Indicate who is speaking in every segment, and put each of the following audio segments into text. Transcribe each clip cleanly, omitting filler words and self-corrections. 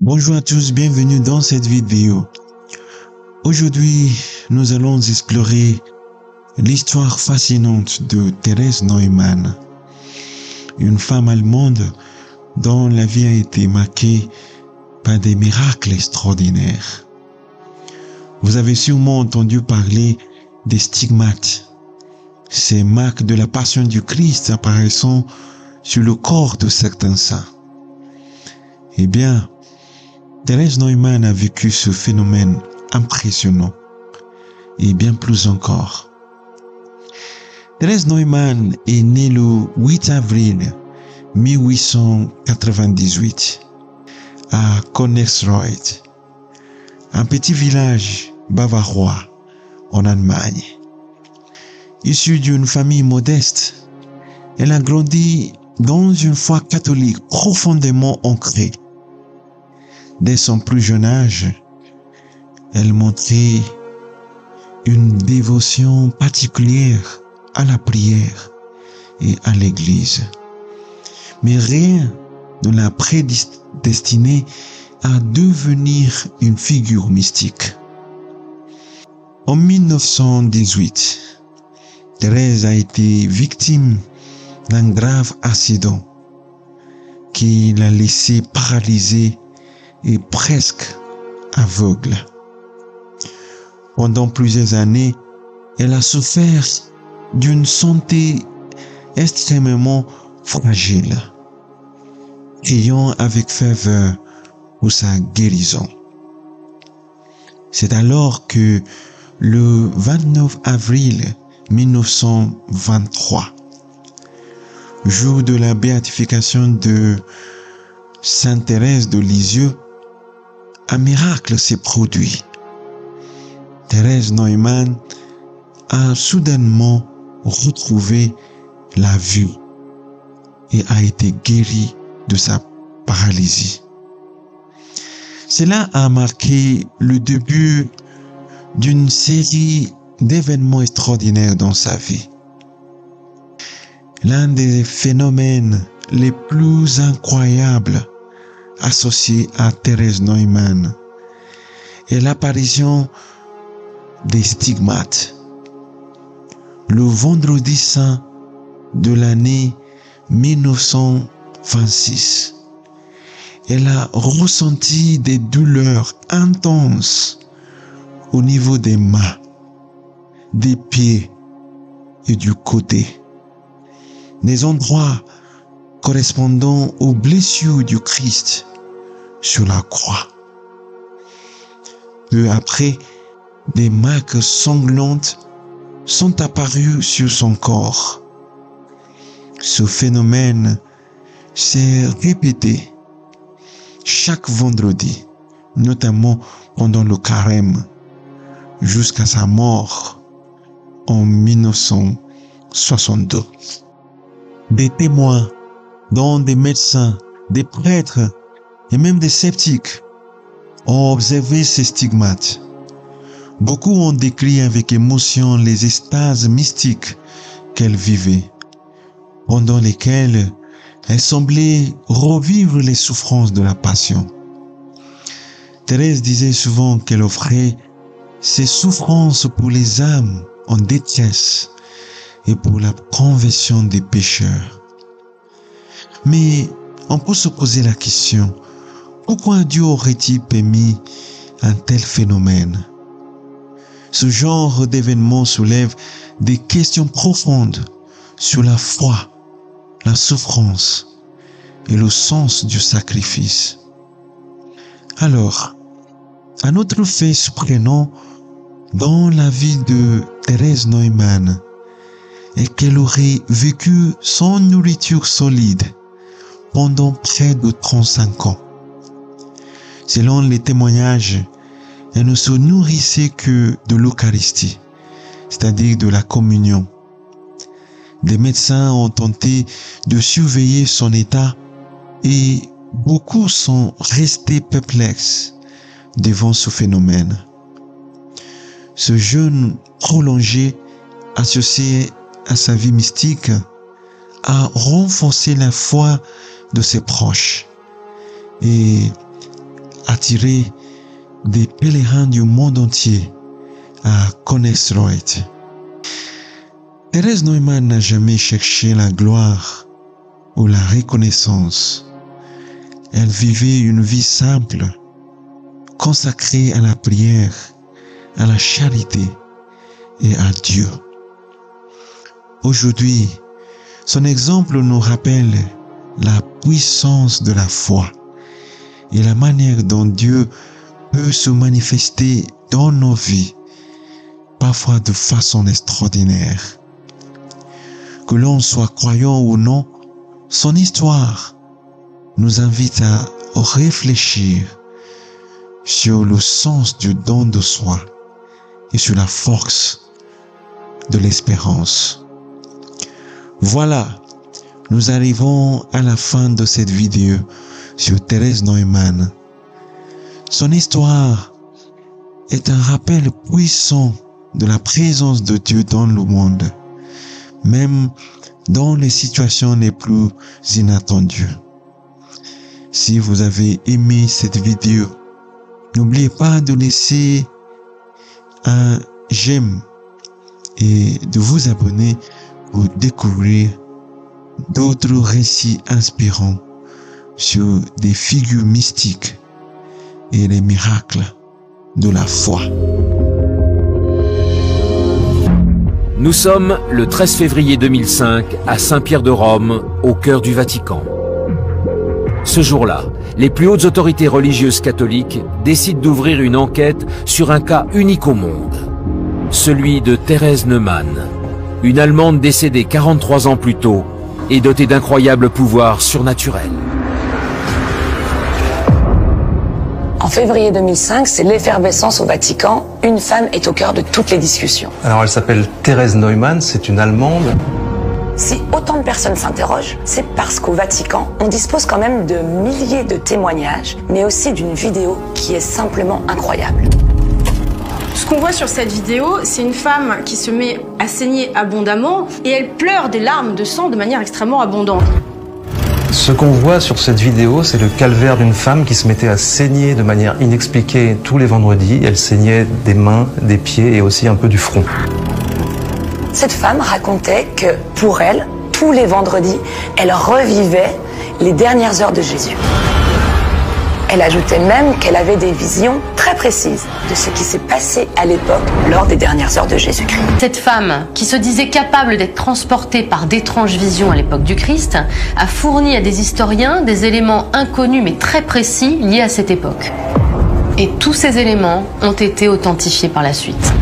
Speaker 1: Bonjour à tous, bienvenue dans cette vidéo. Aujourd'hui, nous allons explorer l'histoire fascinante de Thérèse Neumann, une femme allemande dont la vie a été marquée par des miracles extraordinaires. Vous avez sûrement entendu parler des stigmates, ces marques de la passion du Christ apparaissant sur le corps de certains saints. Eh bien, Thérèse Neumann a vécu ce phénomène impressionnant et bien plus encore. Thérèse Neumann est née le 8 avril 1898 à Konnersreuth, un petit village bavarois en Allemagne. Issue d'une famille modeste, elle a grandi dans une foi catholique profondément ancrée. Dès son plus jeune âge, elle montrait une dévotion particulière à la prière et à l'église. Mais rien ne l'a prédestinée à devenir une figure mystique. En 1918, Thérèse a été victime d'un grave accident qui l'a laissée paralysée et presque aveugle. Pendant plusieurs années, elle a souffert d'une santé extrêmement fragile, priant avec ferveur pour sa guérison. C'est alors que le 29 avril 1923, jour de la béatification de Sainte Thérèse de Lisieux, un miracle s'est produit. Thérèse Neumann a soudainement retrouvé la vue et a été guérie de sa paralysie. Cela a marqué le début d'une série d'événements extraordinaires dans sa vie. L'un des phénomènes les plus incroyables associés à Thérèse Neumann est l'apparition des stigmates. Le vendredi saint de l'année 1926, elle a ressenti des douleurs intenses au niveau des mains, des pieds et du côté, des endroits correspondant aux blessures du Christ sur la croix. Peu après, des marques sanglantes sont apparues sur son corps. Ce phénomène s'est répété chaque vendredi, notamment pendant le carême, jusqu'à sa mort en 1962. Des témoins, dont des médecins, des prêtres et même des sceptiques, ont observé ces stigmates. Beaucoup ont décrit avec émotion les extases mystiques qu'elle vivait, pendant lesquelles elle semblait revivre les souffrances de la passion. Thérèse disait souvent qu'elle offrait ses souffrances pour les âmes en détresse et pour la conversion des pécheurs. Mais on peut se poser la question, pourquoi Dieu aurait-il permis un tel phénomène? Ce genre d'événement soulève des questions profondes sur la foi, la souffrance et le sens du sacrifice. Alors, un autre fait surprenant dans la vie de Thérèse Neumann est qu'elle aurait vécu sans nourriture solide pendant près de 35 ans. Selon les témoignages, elle ne se nourrissait que de l'Eucharistie, c'est-à-dire de la communion. Des médecins ont tenté de surveiller son état et beaucoup sont restés perplexes devant ce phénomène. Ce jeûne prolongé, associé à sa vie mystique, a renforcé la foi de ses proches et attirer des pèlerins du monde entier à Konnersreuth. Thérèse Neumann n'a jamais cherché la gloire ou la reconnaissance. Elle vivait une vie simple, consacrée à la prière, à la charité et à Dieu. Aujourd'hui, son exemple nous rappelle la puissance de la foi et la manière dont Dieu peut se manifester dans nos vies, parfois de façon extraordinaire. Que l'on soit croyant ou non, son histoire nous invite à réfléchir sur le sens du don de soi et sur la force de l'espérance. Voilà, nous arrivons à la fin de cette vidéo sur Thérèse Neumann. Son histoire est un rappel puissant de la présence de Dieu dans le monde, même dans les situations les plus inattendues. Si vous avez aimé cette vidéo, n'oubliez pas de laisser un j'aime et de vous abonner pour découvrir d'autres récits inspirants sur des figures mystiques et les miracles de la foi.
Speaker 2: Nous sommes le 13 février 2005 à Saint-Pierre de Rome, au cœur du Vatican. Ce jour-là, les plus hautes autorités religieuses catholiques décident d'ouvrir une enquête sur un cas unique au monde, celui de Thérèse Neumann, une Allemande décédée 43 ans plus tôt et dotée d'incroyables pouvoirs surnaturels.
Speaker 3: En février 2005, c'est l'effervescence au Vatican. Une femme est au cœur de toutes les discussions.
Speaker 4: Alors elle s'appelle Thérèse Neumann, c'est une Allemande.
Speaker 3: Si autant de personnes s'interrogent, c'est parce qu'au Vatican, on dispose quand même de milliers de témoignages, mais aussi d'une vidéo qui est simplement incroyable.
Speaker 5: Ce qu'on voit sur cette vidéo, c'est une femme qui se met à saigner abondamment et elle pleure des larmes de sang de manière extrêmement abondante.
Speaker 4: Ce qu'on voit sur cette vidéo, c'est le calvaire d'une femme qui se mettait à saigner de manière inexpliquée tous les vendredis. Elle saignait des mains, des pieds et aussi un peu du front.
Speaker 3: Cette femme racontait que, pour elle, tous les vendredis, elle revivait les dernières heures de Jésus. Elle ajoutait même qu'elle avait des visions très précises de ce qui s'est passé à l'époque lors des dernières heures de Jésus-Christ.
Speaker 6: Cette femme, qui se disait capable d'être transportée par d'étranges visions à l'époque du Christ, a fourni à des historiens des éléments inconnus mais très précis liés à cette époque. Et tous ces éléments ont été authentifiés par la suite.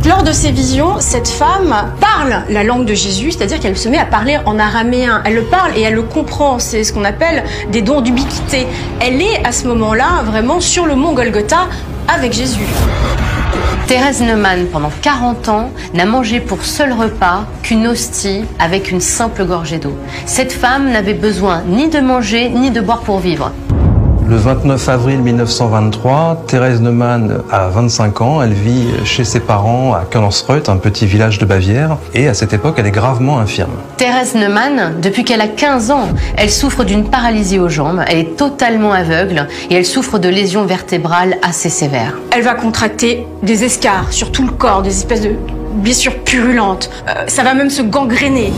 Speaker 5: Lors de ces visions, cette femme parle la langue de Jésus, c'est-à-dire qu'elle se met à parler en araméen. Elle le parle et elle le comprend. C'est ce qu'on appelle des dons d'ubiquité. Elle est à ce moment-là vraiment sur le mont Golgotha avec Jésus.
Speaker 6: Thérèse Neumann, pendant 40 ans, n'a mangé pour seul repas qu'une hostie avec une simple gorgée d'eau. Cette femme n'avait besoin ni de manger ni de boire pour vivre.
Speaker 4: Le 29 avril 1923, Thérèse Neumann a 25 ans, elle vit chez ses parents à Konnersreuth, un petit village de Bavière, et à cette époque, elle est gravement infirme.
Speaker 6: Thérèse Neumann, depuis qu'elle a 15 ans, elle souffre d'une paralysie aux jambes, elle est totalement aveugle et elle souffre de lésions vertébrales assez sévères.
Speaker 5: Elle va contracter des escarres sur tout le corps, des espèces de blessures purulentes. Ça va même se gangréner.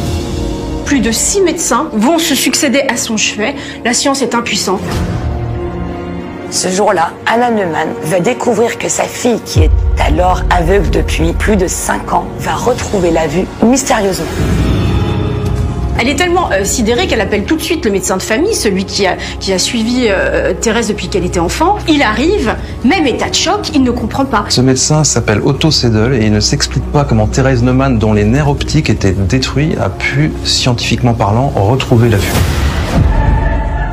Speaker 5: Plus de 6 médecins vont se succéder à son chevet. La science est impuissante.
Speaker 3: Ce jour-là, Anna Neumann va découvrir que sa fille, qui est alors aveugle depuis plus de 5 ans, va retrouver la vue mystérieusement.
Speaker 5: Elle est tellement sidérée qu'elle appelle tout de suite le médecin de famille, celui qui a suivi Thérèse depuis qu'elle était enfant. Il arrive, même état de choc, il ne comprend pas.
Speaker 4: Ce médecin s'appelle Otto Seidel et il ne s'explique pas comment Thérèse Neumann, dont les nerfs optiques étaient détruits, a pu, scientifiquement parlant, retrouver la vue.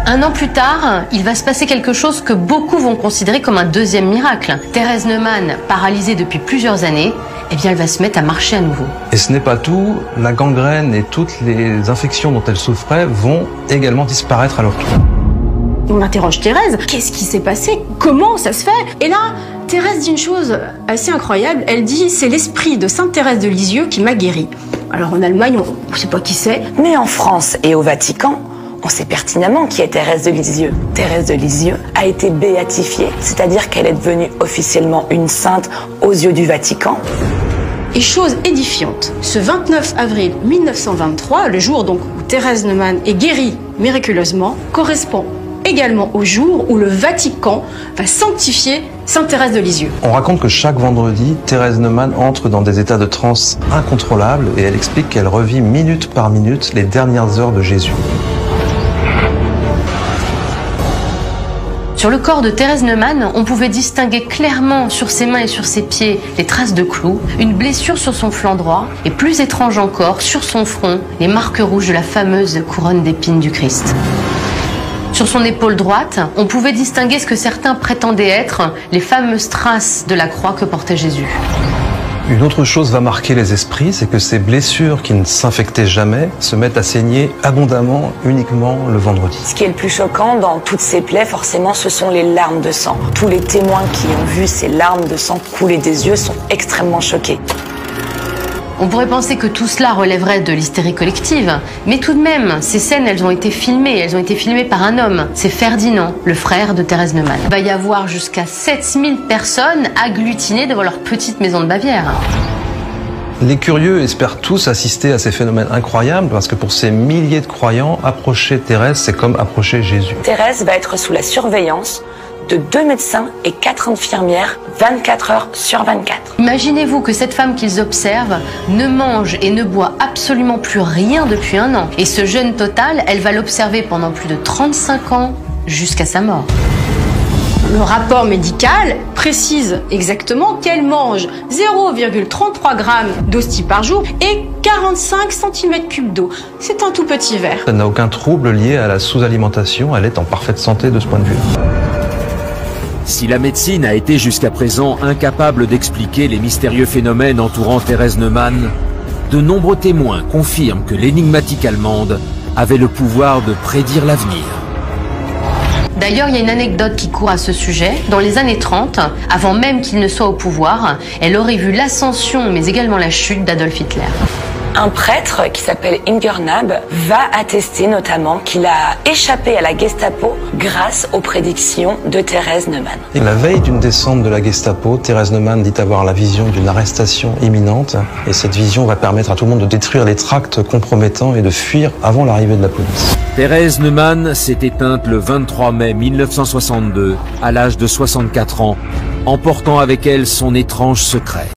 Speaker 6: Un an plus tard, il va se passer quelque chose que beaucoup vont considérer comme un deuxième miracle. Thérèse Neumann, paralysée depuis plusieurs années, eh bien, elle va se mettre à marcher à nouveau.
Speaker 4: Et ce n'est pas tout, la gangrène et toutes les infections dont elle souffrait vont également disparaître à leur tour.
Speaker 5: On interroge Thérèse, qu'est-ce qui s'est passé? Comment ça se fait? Et là, Thérèse dit une chose assez incroyable, elle dit « c'est l'esprit de Sainte Thérèse de Lisieux qui m'a guéri ». Alors en Allemagne, on ne sait pas qui c'est.
Speaker 3: Mais en France et au Vatican, on sait pertinemment qui est Thérèse de Lisieux. Thérèse de Lisieux a été béatifiée, c'est-à-dire qu'elle est devenue officiellement une sainte aux yeux du Vatican.
Speaker 5: Et chose édifiante, ce 29 avril 1923, le jour donc où Thérèse Neumann est guérie miraculeusement, correspond également au jour où le Vatican va sanctifier Sainte Thérèse de Lisieux.
Speaker 4: On raconte que chaque vendredi, Thérèse Neumann entre dans des états de transe incontrôlables et elle explique qu'elle revit minute par minute les dernières heures de Jésus.
Speaker 6: Sur le corps de Thérèse Neumann, on pouvait distinguer clairement sur ses mains et sur ses pieds les traces de clous, une blessure sur son flanc droit et plus étrange encore, sur son front, les marques rouges de la fameuse couronne d'épines du Christ. Sur son épaule droite, on pouvait distinguer ce que certains prétendaient être les fameuses traces de la croix que portait Jésus.
Speaker 4: Une autre chose va marquer les esprits, c'est que ces blessures qui ne s'infectaient jamais se mettent à saigner abondamment uniquement le vendredi.
Speaker 3: Ce qui est le plus choquant dans toutes ces plaies, forcément, ce sont les larmes de sang. Tous les témoins qui ont vu ces larmes de sang couler des yeux sont extrêmement choqués.
Speaker 6: On pourrait penser que tout cela relèverait de l'hystérie collective, mais tout de même, ces scènes, elles ont été filmées par un homme. C'est Ferdinand, le frère de Thérèse Neumann. Il va y avoir jusqu'à 7000 personnes agglutinées devant leur petite maison de Bavière.
Speaker 4: Les curieux espèrent tous assister à ces phénomènes incroyables parce que pour ces milliers de croyants, approcher Thérèse, c'est comme approcher Jésus.
Speaker 3: Thérèse va être sous la surveillance de 2 médecins et 4 infirmières 24 heures sur 24.
Speaker 6: Imaginez-vous que cette femme qu'ils observent ne mange et ne boit absolument plus rien depuis 1 an. Et ce jeûne total, elle va l'observer pendant plus de 35 ans jusqu'à sa mort.
Speaker 5: Le rapport médical précise exactement qu'elle mange 0,33 grammes d'hostie par jour et 45 cm3 d'eau. C'est un tout petit verre.
Speaker 4: Elle n'a aucun trouble lié à la sous-alimentation, elle est en parfaite santé de ce point de vue.
Speaker 2: Si la médecine a été jusqu'à présent incapable d'expliquer les mystérieux phénomènes entourant Thérèse Neumann, de nombreux témoins confirment que l'énigmatique Allemande avait le pouvoir de prédire l'avenir.
Speaker 6: D'ailleurs, il y a une anecdote qui court à ce sujet. Dans les années 30, avant même qu'il ne soit au pouvoir, elle aurait vu l'ascension, mais également la chute d'Adolf Hitler.
Speaker 3: Un prêtre qui s'appelle Ingernab va attester notamment qu'il a échappé à la Gestapo grâce aux prédictions de Thérèse Neumann.
Speaker 4: Et la veille d'une descente de la Gestapo, Thérèse Neumann dit avoir la vision d'une arrestation imminente et cette vision va permettre à tout le monde de détruire les tracts compromettants et de fuir avant l'arrivée de la police.
Speaker 2: Thérèse Neumann s'est éteinte le 23 mai 1962 à l'âge de 64 ans, emportant avec elle son étrange secret.